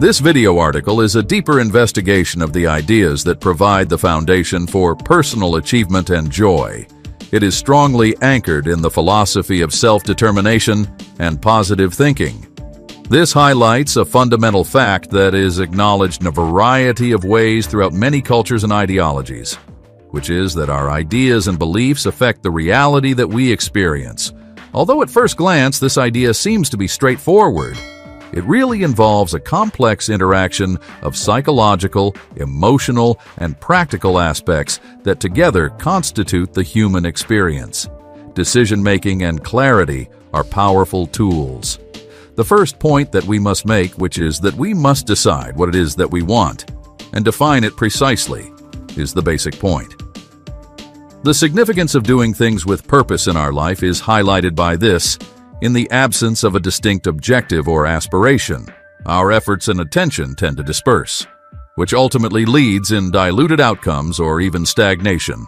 This video article is a deeper investigation of the ideas that provide the foundation for personal achievement and joy. It is strongly anchored in the philosophy of self-determination and positive thinking. This highlights a fundamental fact that is acknowledged in a variety of ways throughout many cultures and ideologies, which is that our ideas and beliefs affect the reality that we experience. Although at first glance this idea seems to be straightforward, it really involves a complex interaction of psychological, emotional, and practical aspects that together constitute the human experience. Decision-making and clarity are powerful tools. The first point that we must make, which is that we must decide what it is that we want and define it precisely, is the basic point. The significance of doing things with purpose in our life is highlighted by this. In the absence of a distinct objective or aspiration, our efforts and attention tend to disperse, which ultimately leads in diluted outcomes or even stagnation.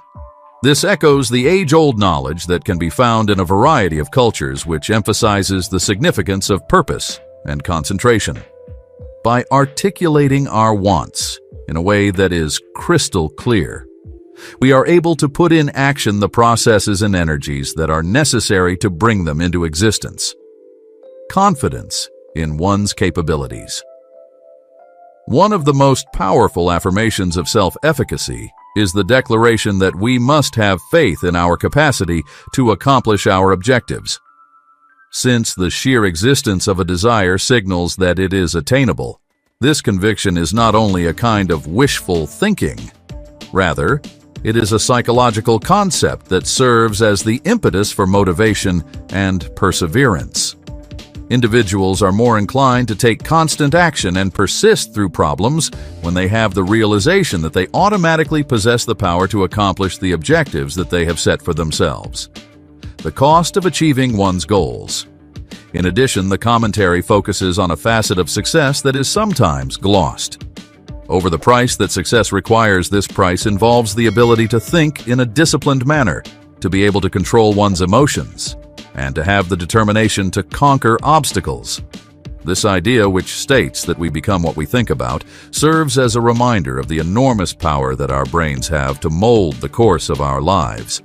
This echoes the age-old knowledge that can be found in a variety of cultures, which emphasizes the significance of purpose and concentration. By articulating our wants in a way that is crystal clear, we are able to put in action the processes and energies that are necessary to bring them into existence. Confidence in one's capabilities. One of the most powerful affirmations of self-efficacy is the declaration that we must have faith in our capacity to accomplish our objectives. Since the sheer existence of a desire signals that it is attainable, this conviction is not only a kind of wishful thinking. Rather, it is a psychological concept that serves as the impetus for motivation and perseverance. Individuals are more inclined to take constant action and persist through problems when they have the realization that they automatically possess the power to accomplish the objectives that they have set for themselves. The cost of achieving one's goals. In addition, the commentary focuses on a facet of success that is sometimes glossed over the price that success requires. This price involves the ability to think in a disciplined manner, to be able to control one's emotions, and to have the determination to conquer obstacles. This idea, which states that we become what we think about, serves as a reminder of the enormous power that our brains have to mold the course of our lives.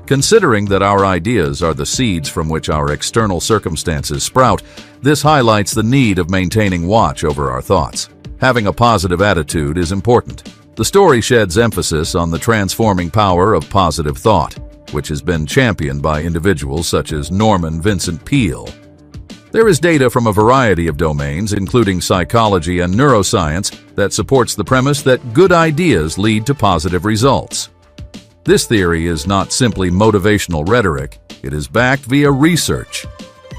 Considering that our ideas are the seeds from which our external circumstances sprout, this highlights the need of maintaining watch over our thoughts. Having a positive attitude is important. The story sheds emphasis on the transforming power of positive thought, which has been championed by individuals such as Norman Vincent Peale. There is data from a variety of domains, including psychology and neuroscience, that supports the premise that good ideas lead to positive results. This theory is not simply motivational rhetoric, it is backed via research.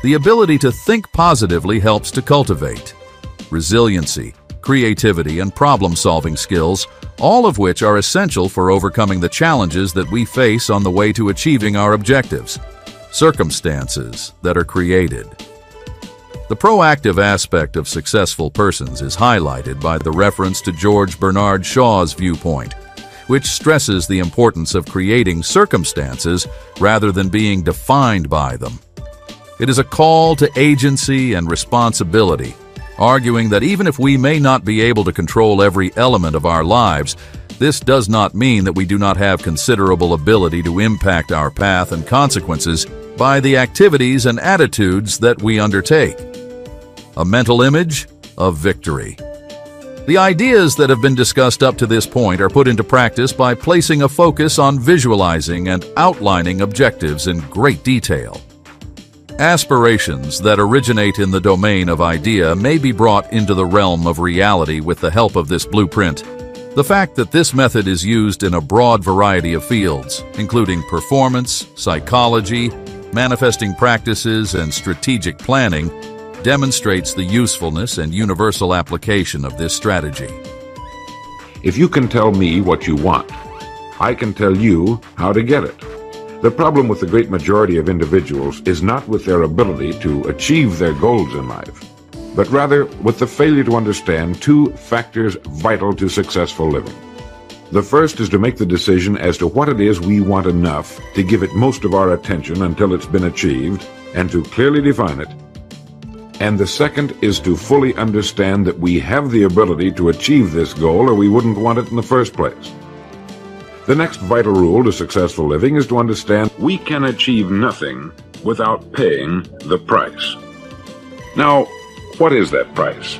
The ability to think positively helps to cultivate resiliency, creativity, and problem-solving skills, all of which are essential for overcoming the challenges that we face on the way to achieving our objectives. Circumstances that are created. The proactive aspect of successful persons is highlighted by the reference to George Bernard Shaw's viewpoint, which stresses the importance of creating circumstances rather than being defined by them. It is a call to agency and responsibility, arguing that even if we may not be able to control every element of our lives, this does not mean that we do not have considerable ability to impact our path and consequences by the activities and attitudes that we undertake. A mental image of victory. The ideas that have been discussed up to this point are put into practice by placing a focus on visualizing and outlining objectives in great detail. Aspirations that originate in the domain of idea may be brought into the realm of reality with the help of this blueprint. The fact that this method is used in a broad variety of fields, including performance, psychology, manifesting practices, and strategic planning, demonstrates the usefulness and universal application of this strategy. If you can tell me what you want, I can tell you how to get it. The problem with the great majority of individuals is not with their ability to achieve their goals in life, but rather with the failure to understand two factors vital to successful living. The first is to make the decision as to what it is we want enough to give it most of our attention until it's been achieved, and to clearly define it. And the second is to fully understand that we have the ability to achieve this goal or we wouldn't want it in the first place. The next vital rule to successful living is to understand we can achieve nothing without paying the price. Now, what is that price?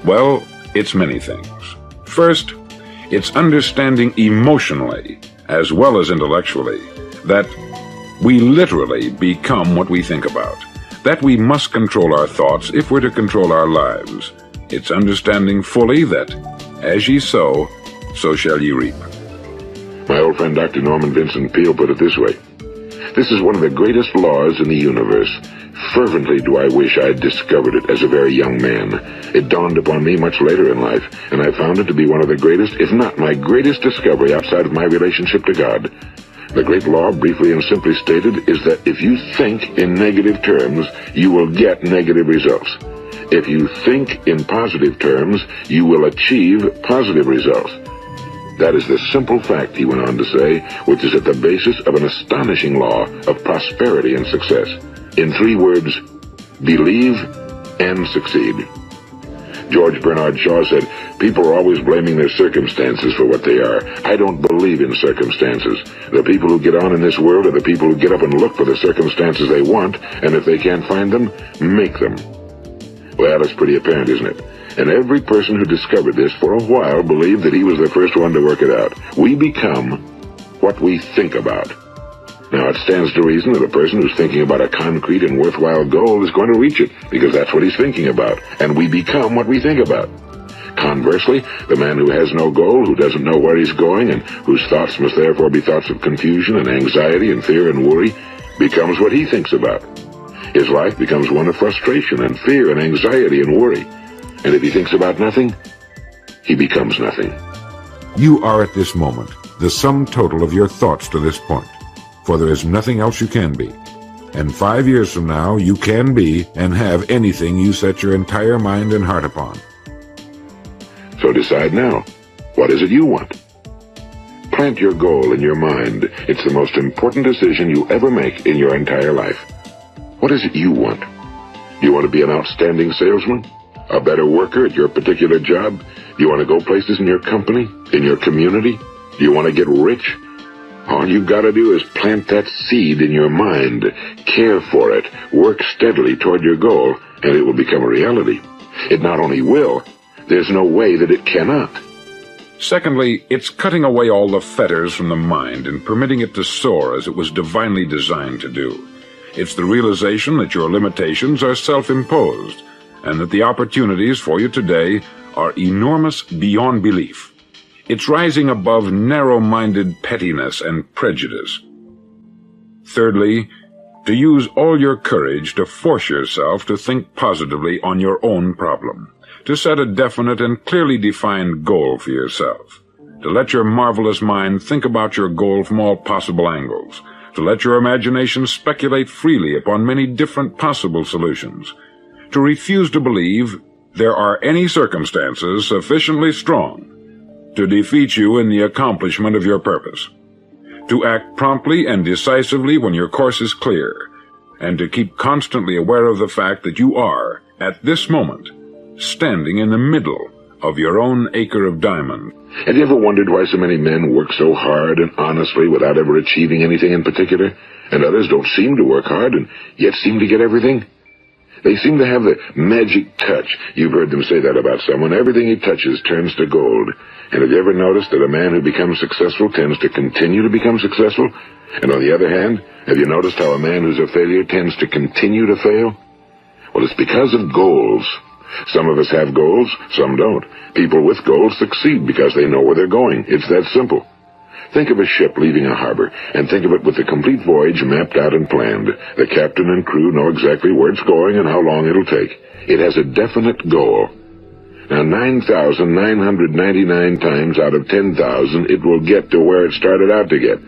Well, it's many things. First, it's understanding emotionally, as well as intellectually, that we literally become what we think about, that we must control our thoughts if we're to control our lives. It's understanding fully that, as ye sow, so shall ye reap. My old friend Dr. Norman Vincent Peale put it this way: this is one of the greatest laws in the universe. Fervently do I wish I had discovered it as a very young man. It dawned upon me much later in life, and I found it to be one of the greatest, if not my greatest discovery outside of my relationship to God. The great law, briefly and simply stated, is that if you think in negative terms, you will get negative results. If you think in positive terms, you will achieve positive results. That is the simple fact, he went on to say, which is at the basis of an astonishing law of prosperity and success. In 3 words, believe and succeed. George Bernard Shaw said, people are always blaming their circumstances for what they are. I don't believe in circumstances. The people who get on in this world are the people who get up and look for the circumstances they want, and if they can't find them, make them. Well, it's pretty apparent, isn't it? And every person who discovered this for a while believed that he was the first one to work it out. We become what we think about. Now, it stands to reason that a person who's thinking about a concrete and worthwhile goal is going to reach it, because that's what he's thinking about, and we become what we think about. Conversely, the man who has no goal, who doesn't know where he's going, and whose thoughts must therefore be thoughts of confusion and anxiety and fear and worry, becomes what he thinks about. His life becomes one of frustration and fear and anxiety and worry. And if he thinks about nothing, he becomes nothing. You are at this moment the sum total of your thoughts to this point, for there is nothing else you can be. And 5 years from now, you can be and have anything you set your entire mind and heart upon. So decide now. What is it you want? Plant your goal in your mind. It's the most important decision you ever make in your entire life. What is it you want? Do you want to be an outstanding salesman? A better worker at your particular job? Do you want to go places in your company? In your community? Do you want to get rich? All you've got to do is plant that seed in your mind, care for it, work steadily toward your goal, and it will become a reality. It not only will, there's no way that it cannot. Secondly, it's cutting away all the fetters from the mind and permitting it to soar as it was divinely designed to do. It's the realization that your limitations are self-imposed, and that the opportunities for you today are enormous beyond belief. It's rising above narrow-minded pettiness and prejudice. Thirdly, to use all your courage to force yourself to think positively on your own problem, to set a definite and clearly defined goal for yourself, to let your marvelous mind think about your goal from all possible angles, to let your imagination speculate freely upon many different possible solutions, to refuse to believe there are any circumstances sufficiently strong to defeat you in the accomplishment of your purpose, to act promptly and decisively when your course is clear, and to keep constantly aware of the fact that you are, at this moment, standing in the middle of your own acre of diamond. Have you ever wondered why so many men work so hard and honestly without ever achieving anything in particular, and others don't seem to work hard and yet seem to get everything? They seem to have the magic touch. You've heard them say that about someone. Everything he touches turns to gold. And have you ever noticed that a man who becomes successful tends to continue to become successful? And on the other hand, have you noticed how a man who's a failure tends to continue to fail? Well, it's because of goals. Some of us have goals, some don't. People with goals succeed because they know where they're going. It's that simple. Think of a ship leaving a harbor, and think of it with the complete voyage mapped out and planned. The captain and crew know exactly where it's going and how long it'll take. It has a definite goal. Now, 9,999 times out of 10,000, it will get to where it started out to get.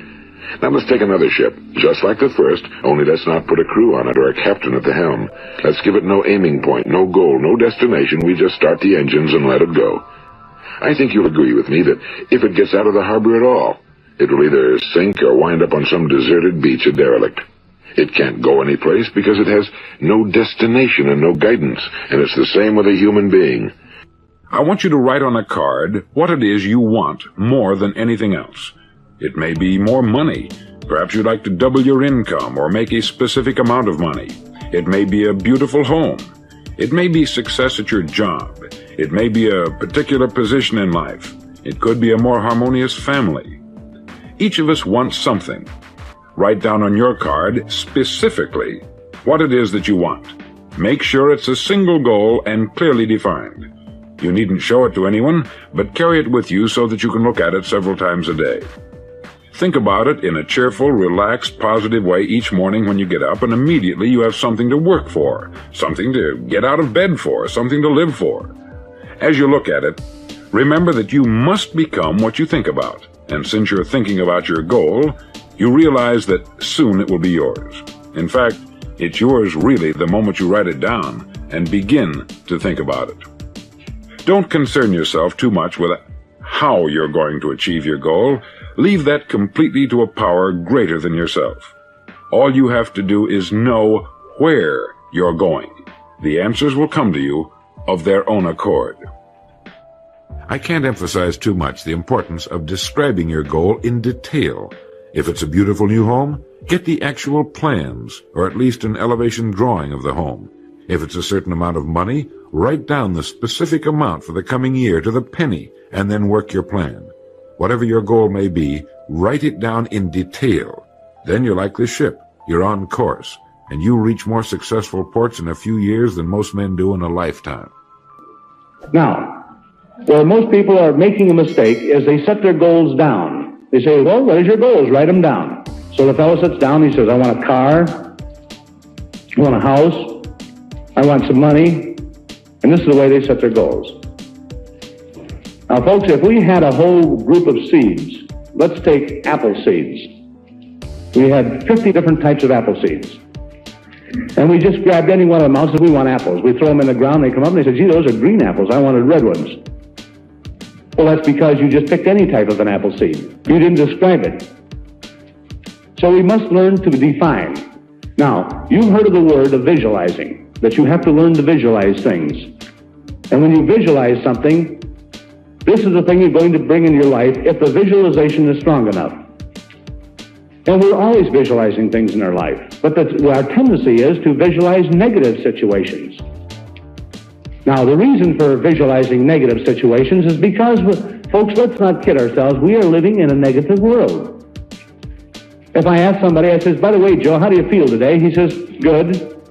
Now, let's take another ship, just like the first, only let's not put a crew on it or a captain at the helm. Let's give it no aiming point, no goal, no destination. We just start the engines and let it go. I think you'll agree with me that if it gets out of the harbor at all, it will either sink or wind up on some deserted beach, a derelict. It can't go anyplace because it has no destination and no guidance, and it's the same with a human being. I want you to write on a card what it is you want more than anything else. It may be more money. Perhaps you'd like to double your income or make a specific amount of money. It may be a beautiful home. It may be success at your job. It may be a particular position in life. It could be a more harmonious family. Each of us wants something. Write down on your card specifically what it is that you want. Make sure it's a single goal and clearly defined. You needn't show it to anyone, but carry it with you so that you can look at it several times a day. Think about it in a cheerful, relaxed, positive way each morning when you get up, and immediately you have something to work for, something to get out of bed for, something to live for. As you look at it, remember that you must become what you think about, and since you're thinking about your goal, you realize that soon it will be yours. In fact, it's yours really the moment you write it down and begin to think about it. Don't concern yourself too much with how you're going to achieve your goal. Leave that completely to a power greater than yourself. All you have to do is know where you're going. The answers will come to you of their own accord. I can't emphasize too much the importance of describing your goal in detail. If it's a beautiful new home, get the actual plans, or at least an elevation drawing of the home. If it's a certain amount of money, write down the specific amount for the coming year to the penny, and then work your plan. Whatever your goal may be, write it down in detail. Then you're like the ship. You're on course, and you reach more successful ports in a few years than most men do in a lifetime. Now, where most people are making a mistake is they set their goals down. They say, well, where's your goals? Write them down. So the fellow sits down, he says, I want a car, I want a house, I want some money, and this is the way they set their goals. Now, folks, if we had a whole group of seeds, let's take apple seeds. We had 50 different types of apple seeds. And we just grabbed any one of them out and said, we want apples. We throw them in the ground, they come up and they say, gee, those are green apples. I wanted red ones. Well, that's because you just picked any type of an apple seed. You didn't describe it. So we must learn to define. Now, you've heard of the word of visualizing, that you have to learn to visualize things. And when you visualize something, this is the thing you're going to bring in your life if the visualization is strong enough. And we're always visualizing things in our life, but our tendency is to visualize negative situations. Now, the reason for visualizing negative situations is because, folks, let's not kid ourselves, we are living in a negative world. If I ask somebody, I says, by the way, Joe, how do you feel today? He says, good,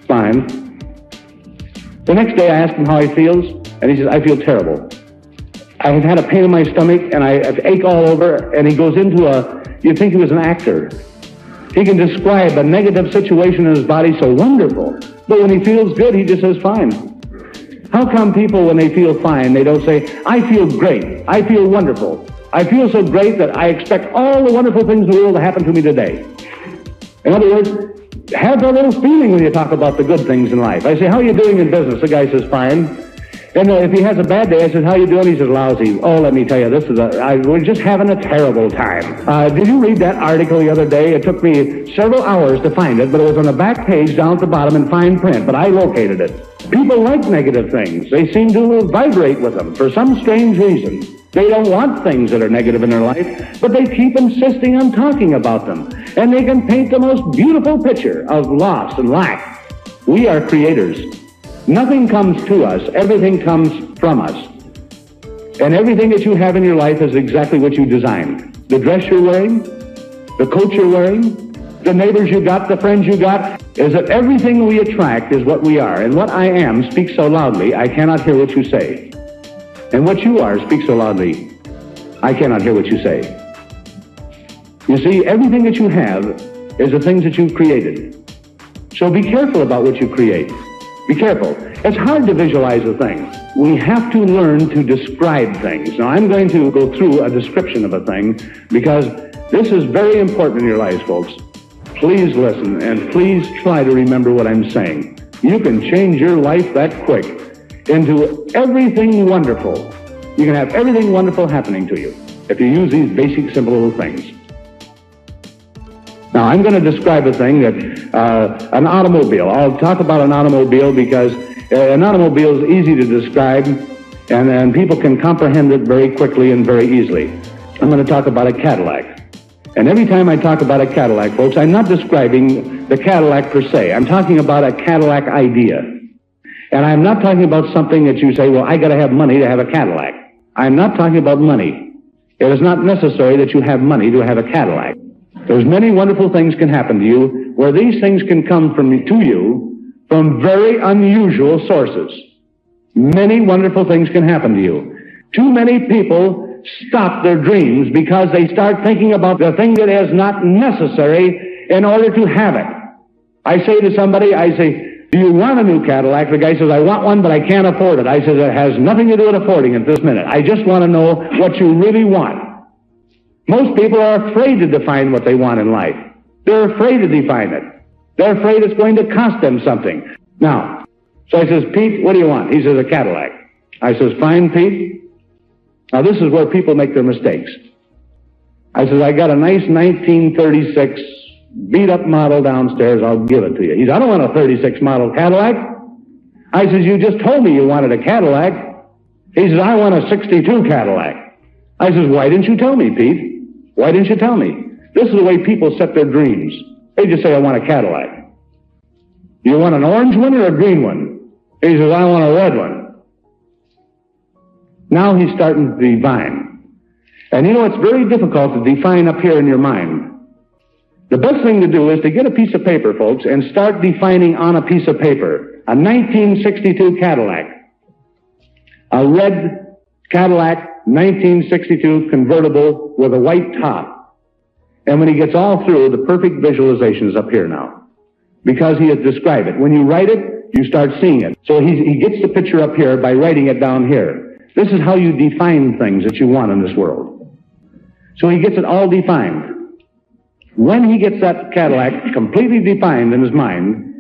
fine. The next day I ask him how he feels, and he says, I feel terrible. I've had a pain in my stomach, and I ache all over, and he goes into you'd think he was an actor. He can describe a negative situation in his body so wonderful, but when he feels good, he just says, fine. How come people, when they feel fine, they don't say, I feel great, I feel wonderful, I feel so great that I expect all the wonderful things in the world to happen to me today? In other words, have a little feeling when you talk about the good things in life. I say, how are you doing in business? The guy says, fine. And if he has a bad day, I said, how you doing? He says, lousy. Oh, let me tell you, we're just having a terrible time. Did you read that article the other day? It took me several hours to find it, but it was on the back page down at the bottom in fine print, but I located it. People like negative things. They seem to vibrate with them for some strange reason. They don't want things that are negative in their life, but they keep insisting on talking about them. And they can paint the most beautiful picture of loss and lack. We are creators. Nothing comes to us. Everything comes from us. And everything that you have in your life is exactly what you designed. The dress you're wearing, the coat you're wearing, the neighbors you got, the friends you got, is that everything we attract is what we are. And what I am speaks so loudly, I cannot hear what you say. And what you are speaks so loudly, I cannot hear what you say. You see, everything that you have is the things that you've created. So be careful about what you create. Be careful. It's hard to visualize a thing. We have to learn to describe things. Now, I'm going to go through a description of a thing because this is very important in your lives, folks. Please listen and please try to remember what I'm saying. You can change your life that quick into everything wonderful. You can have everything wonderful happening to you if you use these basic, simple little things. Now, I'm going to describe a thing that, an automobile. I'll talk about an automobile because an automobile is easy to describe, and people can comprehend it very quickly and very easily. I'm going to talk about a Cadillac. And every time I talk about a Cadillac, folks, I'm not describing the Cadillac per se. I'm talking about a Cadillac idea. And I'm not talking about something that you say, well, I got to have money to have a Cadillac. I'm not talking about money. It is not necessary that you have money to have a Cadillac. There's many wonderful things can happen to you where these things can come to you from very unusual sources. Many wonderful things can happen to you. Too many people stop their dreams because they start thinking about the thing that is not necessary in order to have it. I say to somebody, I say, do you want a new Cadillac? The guy says, I want one, but I can't afford it. I said, it has nothing to do with affording it this minute. I just want to know what you really want. Most people are afraid to define what they want in life. They're afraid to define it. They're afraid it's going to cost them something. Now, so I says, Pete, what do you want? He says, a Cadillac. I says, fine, Pete. Now, this is where people make their mistakes. I says, I got a nice 1936 beat-up model downstairs. I'll give it to you. He says, I don't want a 36 model Cadillac. I says, you just told me you wanted a Cadillac. He says, I want a 62 Cadillac. I says, why didn't you tell me, Pete? Why didn't you tell me? This is the way people set their dreams. They just say, I want a Cadillac. You want an orange one or a green one? He says, I want a red one. Now he's starting to define. And you know, it's very difficult to define up here in your mind. The best thing to do is to get a piece of paper, folks, and start defining on a piece of paper. A 1962 Cadillac. A red Cadillac 1962 convertible with a white top. And when he gets all through, the perfect visualization is up here now. Because he has described it. When you write it, you start seeing it. So he gets the picture up here by writing it down here. This is how you define things that you want in this world. So he gets it all defined. When he gets that Cadillac completely defined in his mind,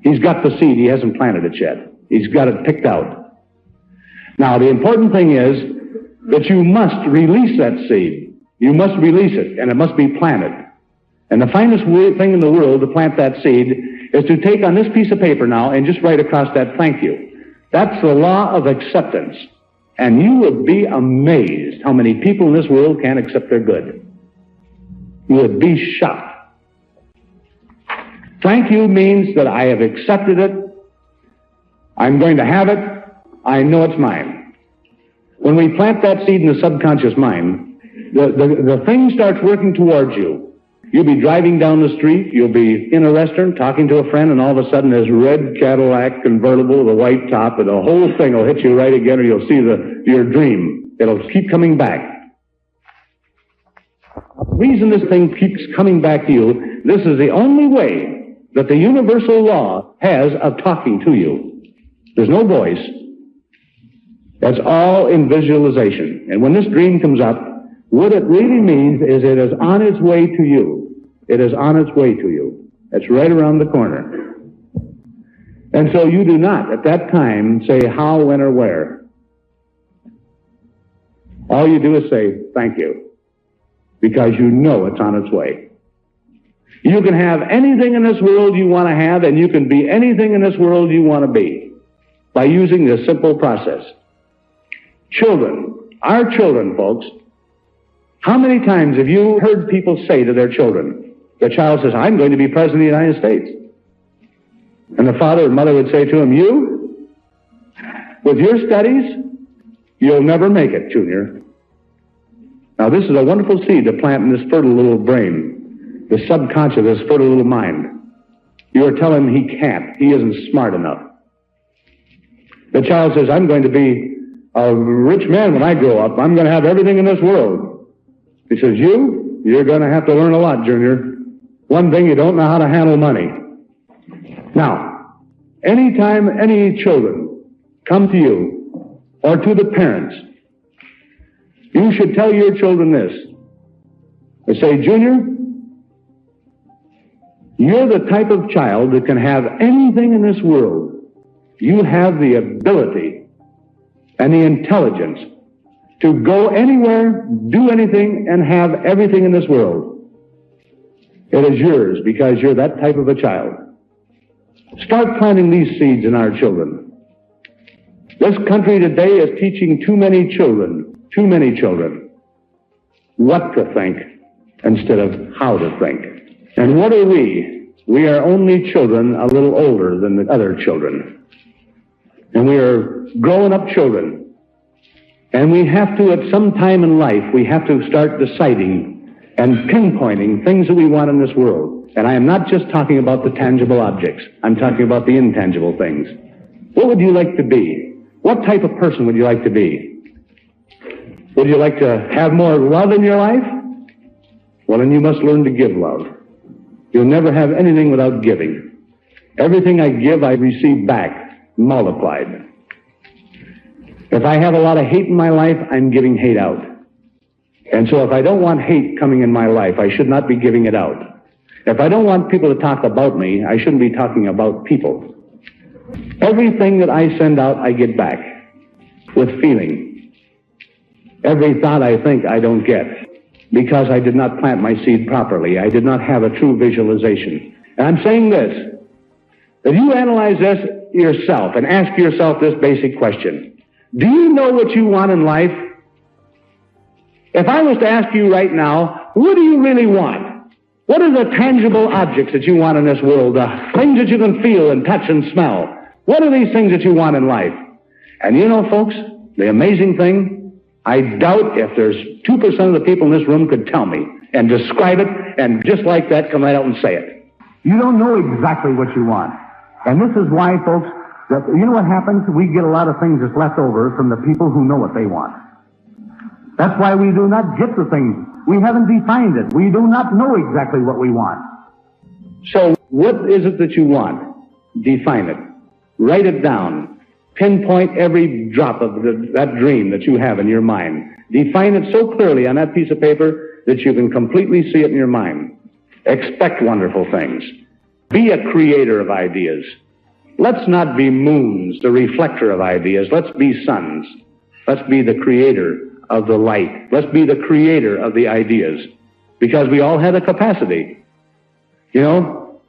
he's got the seed. He hasn't planted it yet. He's got it picked out. Now, the important thing is that you must release that seed. You must release it, and it must be planted. And the finest thing in the world to plant that seed is to take on this piece of paper now and just write across that, thank you. That's the law of acceptance. And you would be amazed how many people in this world can't accept their good. You would be shocked. Thank you means that I have accepted it. I'm going to have it. I know it's mine. When we plant that seed in the subconscious mind, the thing starts working towards you. You'll be driving down the street, you'll be in a restaurant talking to a friend, and all of a sudden this red Cadillac convertible with a white top, and the whole thing will hit you right again, or you'll see your dream. It'll keep coming back. The reason this thing keeps coming back to you, this is the only way that the universal law has of talking to you. There's no voice. That's all in visualization. And when this dream comes up, what it really means is it is on its way to you. It is on its way to you. It's right around the corner. And so you do not, at that time, say how, when, or where. All you do is say, thank you, because you know it's on its way. You can have anything in this world you want to have, and you can be anything in this world you want to be by using this simple process. Children, our children, folks, how many times have you heard people say to their children, the child says, I'm going to be president of the United States. And the father and mother would say to him, you, with your studies, you'll never make it, Junior. Now, this is a wonderful seed to plant in this fertile little brain, the subconscious, this fertile little mind. You are telling him he can't. He isn't smart enough. The child says, I'm going to be a rich man when I grow up. I'm going to have everything in this world. He says, you're going to have to learn a lot, Junior. One thing, you don't know how to handle money. Now, anytime any children come to you or to the parents, you should tell your children this. They say, Junior, you're the type of child that can have anything in this world. You have the ability and the intelligence to go anywhere, do anything, and have everything in this world. It is yours because you're that type of a child. Start planting these seeds in our children. This country today is teaching too many children, what to think instead of how to think. And what are we? We are only children a little older than the other children. And we are growing up children. And we have to, at some time in life, we have to start deciding and pinpointing things that we want in this world. And I am not just talking about the tangible objects. I'm talking about the intangible things. What would you like to be? What type of person would you like to be? Would you like to have more love in your life? Well, then you must learn to give love. You'll never have anything without giving. Everything I give, I receive back, multiplied. If I have a lot of hate in my life, I'm giving hate out. And so if I don't want hate coming in my life, I should not be giving it out. If I don't want people to talk about me, I shouldn't be talking about people. Everything that I send out, I get back with feeling. Every thought I think, I don't get because I did not plant my seed properly. I did not have a true visualization. And I'm saying this, that you analyze this yourself and ask yourself this basic question. Do you know what you want in life? If I was to ask you right now, what do you really want? What are the tangible objects that you want in this world? The things that you can feel and touch and smell. What are these things that you want in life? And you know, folks, the amazing thing, I doubt if there's 2% of the people in this room could tell me and describe it and just like that come right out and say it. You don't know exactly what you want. And this is why, folks, that you know what happens? We get a lot of things that's left over from the people who know what they want. That's why we do not get the things. We haven't defined it. We do not know exactly what we want. So what is it that you want? Define it. Write it down. Pinpoint every drop of that dream that you have in your mind. Define it so clearly on that piece of paper that you can completely see it in your mind. Expect wonderful things. Be a creator of ideas. Let's not be moons, the reflector of ideas. Let's be suns. Let's be the creator of the light. Let's be the creator of the ideas. Because we all have the capacity. You know,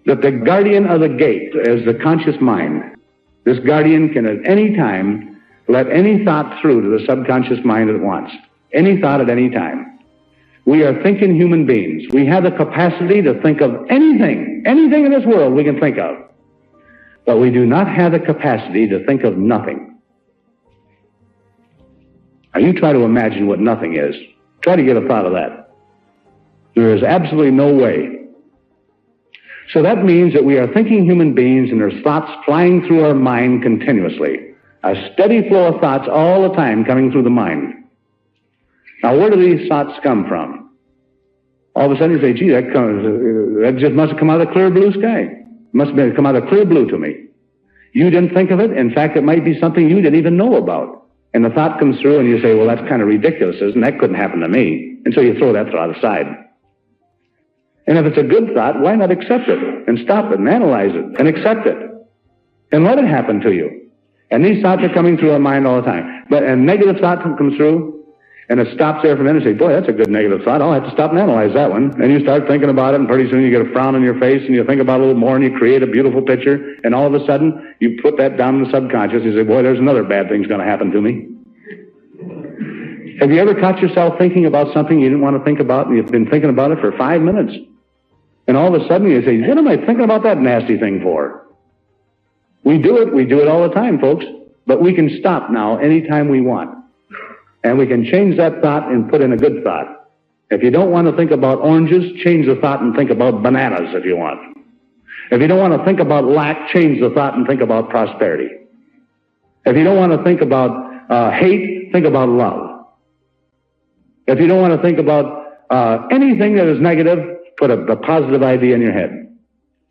that the guardian of the gate is the conscious mind. This guardian can at any time let any thought through to the subconscious mind at once. Any thought at any time. We are thinking human beings. We have the capacity to think of anything in this world we can think of. But we do not have the capacity to think of nothing. Now you try to imagine what nothing is. Try to get a thought of that. There is absolutely no way. So that means that we are thinking human beings and there's thoughts flying through our mind continuously. A steady flow of thoughts all the time coming through the mind. Now where do these thoughts come from? All of a sudden you say, gee, that just must have come out of the clear blue sky. Must have come out of clear blue to me. You didn't think of it. In fact, it might be something you didn't even know about. And the thought comes through and you say, well, that's kind of ridiculous, isn't it? That couldn't happen to me. And so you throw that thought aside. And if it's a good thought, why not accept it and stop it and analyze it and accept it and let it happen to you? And these thoughts are coming through our mind all the time. But a negative thought comes through and it stops there for a minute and say, boy, that's a good negative thought. I'll have to stop and analyze that one. And you start thinking about it and pretty soon you get a frown on your face and you think about it a little more and you create a beautiful picture and all of a sudden you put that down in the subconscious and you say, boy, there's another bad thing's going to happen to me. Have you ever caught yourself thinking about something you didn't want to think about and you've been thinking about it for 5 minutes? And all of a sudden you say, what am I thinking about that nasty thing for? We do it all the time, folks. But we can stop now anytime we want. And we can change that thought and put in a good thought. If you don't want to think about oranges, change the thought and think about bananas if you want. If you don't want to think about lack, change the thought and think about prosperity. If you don't want to think about hate, think about love. If you don't want to think about anything that is negative, put a positive idea in your head.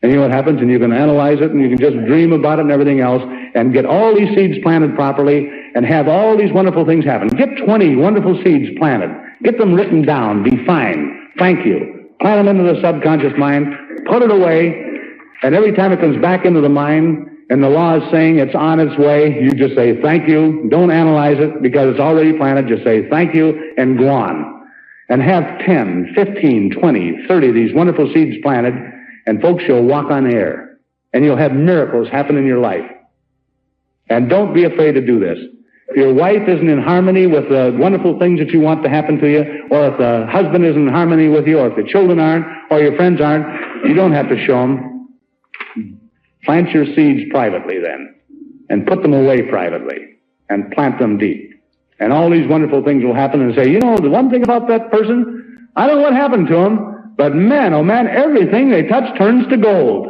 And you know what happens? And you can analyze it and you can just dream about it and everything else and get all these seeds planted properly and have all these wonderful things happen. Get 20 wonderful seeds planted. Get them written down, define, thank you. Plant them into the subconscious mind, put it away, and every time it comes back into the mind and the law is saying it's on its way, you just say thank you. Don't analyze it because it's already planted. Just say thank you and go on. and have 10, 15, 20, 30 of these wonderful seeds planted, and folks, you'll walk on air, and you'll have miracles happen in your life. And don't be afraid to do this. If your wife isn't in harmony with the wonderful things that you want to happen to you, or if the husband isn't in harmony with you, or if the children aren't, or your friends aren't, you don't have to show them. Plant your seeds privately then, and put them away privately, and plant them deep. And all these wonderful things will happen, and say, you know, the one thing about that person, I don't know what happened to him, but man, oh man, everything they touch turns to gold.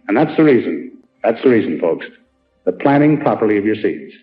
And that's the reason. That's the reason, folks. The planting properly of your seeds.